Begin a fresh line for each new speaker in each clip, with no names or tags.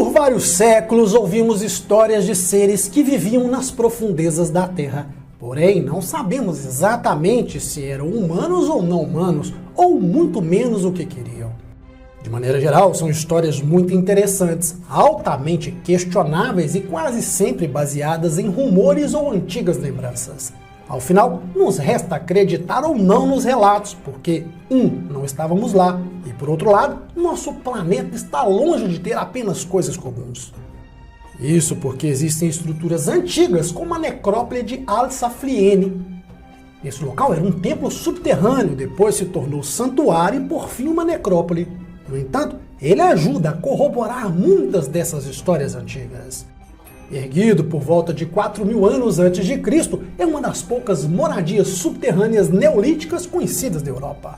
Por vários séculos ouvimos histórias de seres que viviam nas profundezas da Terra. Porém, não sabemos exatamente se eram humanos ou não humanos, ou muito menos o que queriam. De maneira geral, são histórias muito interessantes, altamente questionáveis e quase sempre baseadas em rumores ou antigas lembranças. Ao final, nos resta acreditar ou não nos relatos, porque, não estávamos lá, e por outro lado, nosso planeta está longe de ter apenas coisas comuns. Isso porque existem estruturas antigas, como a necrópole de Al-Saflieni. Esse local era um templo subterrâneo, depois se tornou santuário e por fim uma necrópole. No entanto, ele ajuda a corroborar muitas dessas histórias antigas. Erguido por volta de 4.000 anos antes de Cristo, é uma das poucas moradias subterrâneas neolíticas conhecidas da Europa.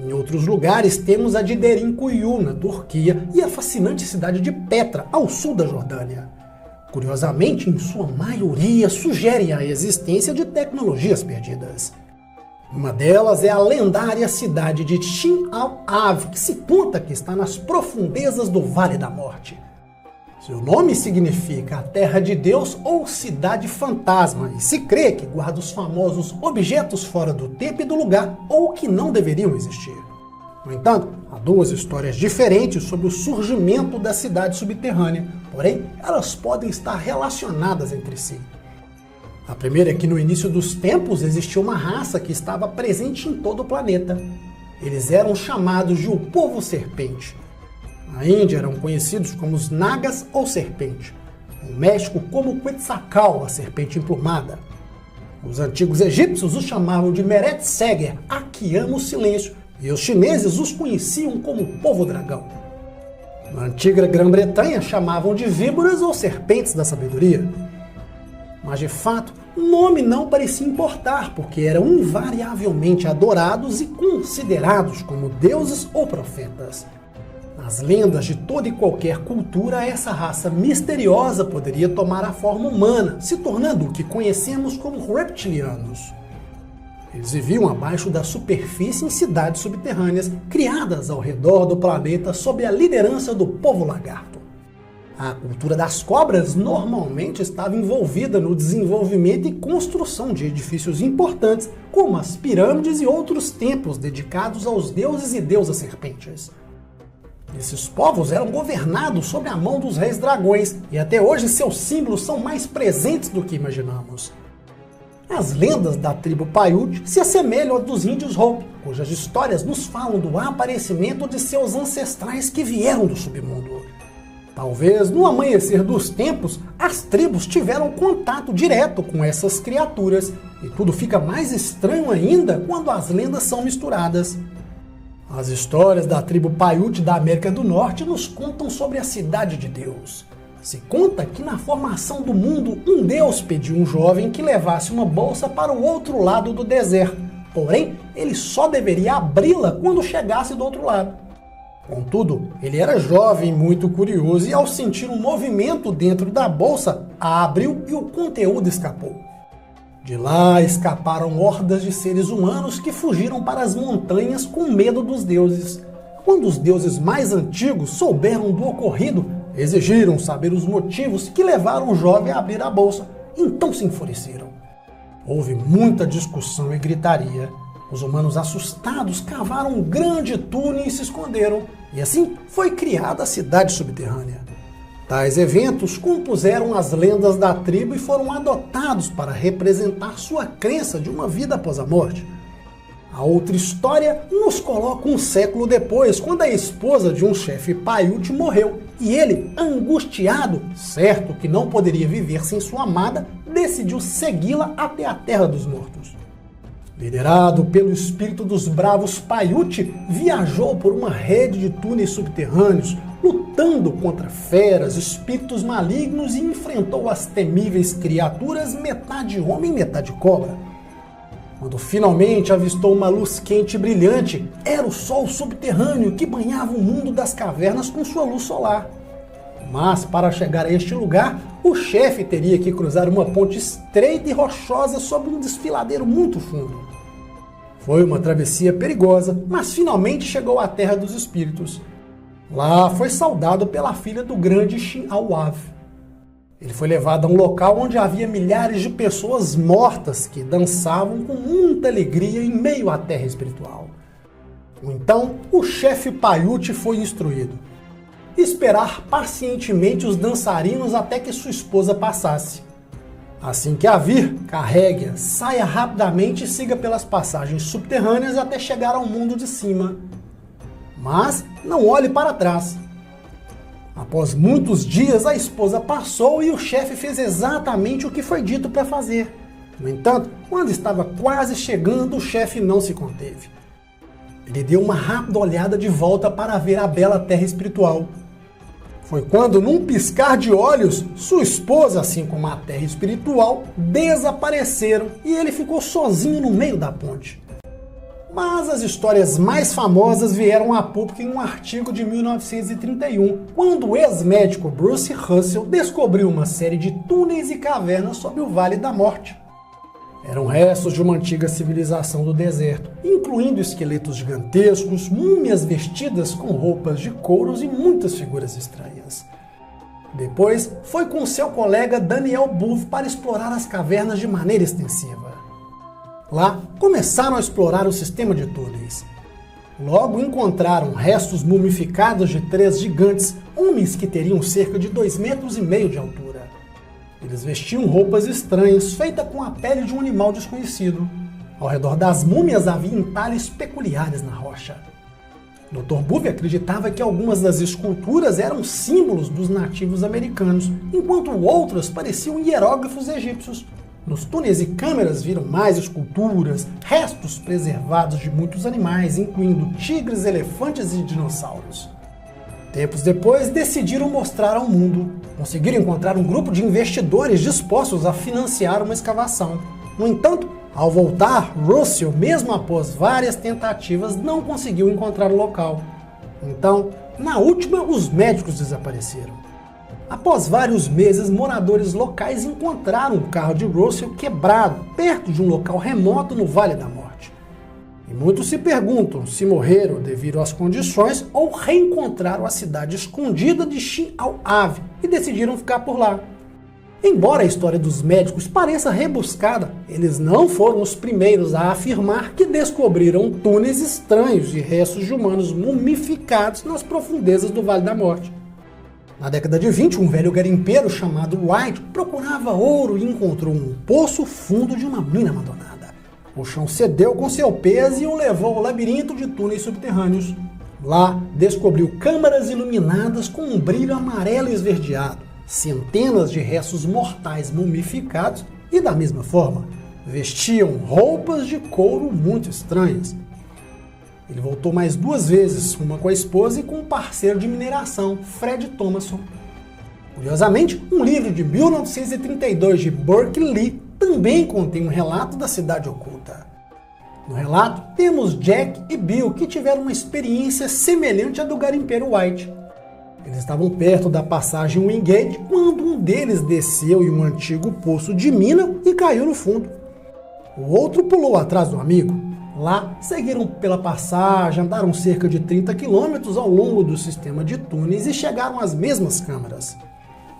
Em outros lugares temos a de Derinkuyu, na Turquia, e a fascinante cidade de Petra, ao sul da Jordânia. Curiosamente, em sua maioria, sugerem a existência de tecnologias perdidas. Uma delas é a lendária cidade de Shin al-Av, que se conta que está nas profundezas do Vale da Morte. Seu nome significa a Terra de Deus ou Cidade Fantasma, e se crê que guarda os famosos objetos fora do tempo e do lugar, ou que não deveriam existir. No entanto, há duas histórias diferentes sobre o surgimento da cidade subterrânea, porém, elas podem estar relacionadas entre si. A primeira é que no início dos tempos existia uma raça que estava presente em todo o planeta. Eles eram chamados de o Povo Serpente. Na Índia eram conhecidos como os Nagas ou Serpente. No México como Quetzalcoatl, a serpente emplumada. Os antigos egípcios os chamavam de Meret Seger, a que ama o silêncio, e os chineses os conheciam como Povo Dragão. Na antiga Grã-Bretanha chamavam de víboras ou serpentes da sabedoria. Mas de fato, o nome não parecia importar, porque eram invariavelmente adorados e considerados como deuses ou profetas. Nas lendas de toda e qualquer cultura, essa raça misteriosa poderia tomar a forma humana, se tornando o que conhecemos como reptilianos. Eles viviam abaixo da superfície em cidades subterrâneas, criadas ao redor do planeta sob a liderança do povo lagarto. A cultura das cobras normalmente estava envolvida no desenvolvimento e construção de edifícios importantes, como as pirâmides e outros templos dedicados aos deuses e deusas serpentes. Esses povos eram governados sob a mão dos reis dragões, e até hoje seus símbolos são mais presentes do que imaginamos. As lendas da tribo Paiute se assemelham às dos índios Hopi, cujas histórias nos falam do aparecimento de seus ancestrais que vieram do submundo. Talvez, no amanhecer dos tempos, as tribos tiveram contato direto com essas criaturas, e tudo fica mais estranho ainda quando as lendas são misturadas. As histórias da tribo Paiute da América do Norte nos contam sobre a cidade de Deus. Se conta que na formação do mundo, um Deus pediu um jovem que levasse uma bolsa para o outro lado do deserto, porém, ele só deveria abri-la quando chegasse do outro lado. Contudo, ele era jovem, muito curioso, e ao sentir um movimento dentro da bolsa, a abriu e o conteúdo escapou. De lá escaparam hordas de seres humanos que fugiram para as montanhas com medo dos deuses. Quando os deuses mais antigos souberam do ocorrido, exigiram saber os motivos que levaram o jovem a abrir a bolsa, então se enfureceram. Houve muita discussão e gritaria. Os humanos assustados cavaram um grande túnel e se esconderam, e assim foi criada a cidade subterrânea. Tais eventos compuseram as lendas da tribo e foram adotados para representar sua crença de uma vida após a morte. A outra história nos coloca um século depois, quando a esposa de um chefe Paiute morreu, e ele, angustiado, certo que não poderia viver sem sua amada, decidiu segui-la até a terra dos mortos. Liderado pelo espírito dos bravos Paiute, viajou por uma rede de túneis subterrâneos, lutando contra feras, espíritos malignos e enfrentou as temíveis criaturas metade homem, metade cobra. Quando finalmente avistou uma luz quente e brilhante, era o sol subterrâneo que banhava o mundo das cavernas com sua luz solar. Mas para chegar a este lugar, o chefe teria que cruzar uma ponte estreita e rochosa sobre um desfiladeiro muito fundo. Foi uma travessia perigosa, mas finalmente chegou à Terra dos Espíritos. Lá foi saudado pela filha do grande Shin Al-Wav. Ele foi levado a um local onde havia milhares de pessoas mortas que dançavam com muita alegria em meio à terra espiritual. Então, o chefe Paiute foi instruído: esperar pacientemente os dançarinos até que sua esposa passasse. Assim que a vir, carregue-a, saia rapidamente e siga pelas passagens subterrâneas até chegar ao mundo de cima. Mas não olhe para trás. Após muitos dias, a esposa passou e o chefe fez exatamente o que foi dito para fazer. No entanto, quando estava quase chegando, o chefe não se conteve. Ele deu uma rápida olhada de volta para ver a bela terra espiritual. Foi quando, num piscar de olhos, sua esposa, assim como a terra espiritual, desapareceram e ele ficou sozinho no meio da ponte. Mas as histórias mais famosas vieram a público em um artigo de 1931, quando o ex-médico Bruce Russell descobriu uma série de túneis e cavernas sob o Vale da Morte. Eram restos de uma antiga civilização do deserto, incluindo esqueletos gigantescos, múmias vestidas com roupas de couros e muitas figuras estranhas. Depois, foi com seu colega Daniel Booth para explorar as cavernas de maneira extensiva. Lá, começaram a explorar o sistema de túneis. Logo encontraram restos mumificados de 3 gigantes, homens que teriam cerca de 2,5 metros de altura. Eles vestiam roupas estranhas, feitas com a pele de um animal desconhecido. Ao redor das múmias havia entalhes peculiares na rocha. Dr. Booth acreditava que algumas das esculturas eram símbolos dos nativos americanos, enquanto outras pareciam hieróglifos egípcios. Nos túneis e câmeras viram mais esculturas, restos preservados de muitos animais, incluindo tigres, elefantes e dinossauros. Tempos depois, decidiram mostrar ao mundo. Conseguiram encontrar um grupo de investidores dispostos a financiar uma escavação. No entanto, ao voltar, Russell, mesmo após várias tentativas, não conseguiu encontrar o local. Então, na última, os médicos desapareceram. Após vários meses, moradores locais encontraram o carro de Russell quebrado, perto de um local remoto no Vale da Morte. E muitos se perguntam se morreram devido às condições ou reencontraram a cidade escondida de Shin Al-Wav e decidiram ficar por lá. Embora a história dos médicos pareça rebuscada, eles não foram os primeiros a afirmar que descobriram túneis estranhos de restos de humanos mumificados nas profundezas do Vale da Morte. Na década de 20, um velho garimpeiro chamado White procurava ouro e encontrou um poço fundo de uma mina abandonada. O chão cedeu com seu peso e o levou ao labirinto de túneis subterrâneos. Lá, descobriu câmaras iluminadas com um brilho amarelo esverdeado, centenas de restos mortais mumificados e, da mesma forma, vestiam roupas de couro muito estranhas. Ele voltou mais 2 vezes, uma com a esposa e com um parceiro de mineração, Fred Thomason. Curiosamente, um livro de 1932 de Burke Lee também contém um relato da cidade oculta. No relato, temos Jack e Bill, que tiveram uma experiência semelhante à do garimpeiro White. Eles estavam perto da passagem Wingate quando um deles desceu em um antigo poço de mina e caiu no fundo. O outro pulou atrás do amigo. Lá, seguiram pela passagem, andaram cerca de 30 quilômetros ao longo do sistema de túneis e chegaram às mesmas câmaras.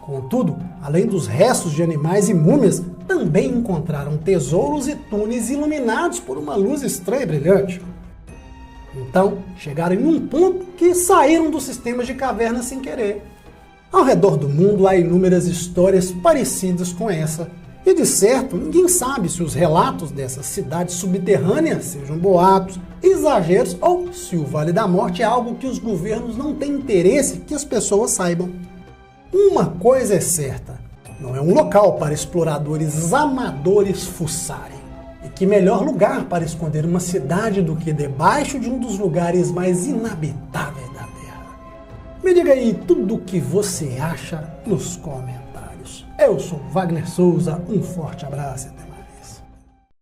Contudo, além dos restos de animais e múmias, também encontraram tesouros e túneis iluminados por uma luz estranha e brilhante. Então, chegaram em um ponto que saíram dos sistemas de cavernas sem querer. Ao redor do mundo há inúmeras histórias parecidas com essa. E de certo, ninguém sabe se os relatos dessas cidades subterrâneas sejam boatos, exageros ou se o Vale da Morte é algo que os governos não têm interesse que as pessoas saibam. Uma coisa é certa, não é um local para exploradores amadores fuçarem. E que melhor lugar para esconder uma cidade do que debaixo de um dos lugares mais inabitáveis da Terra? Me diga aí tudo o que você acha nos comentários. Eu sou Wagner Souza, um forte abraço.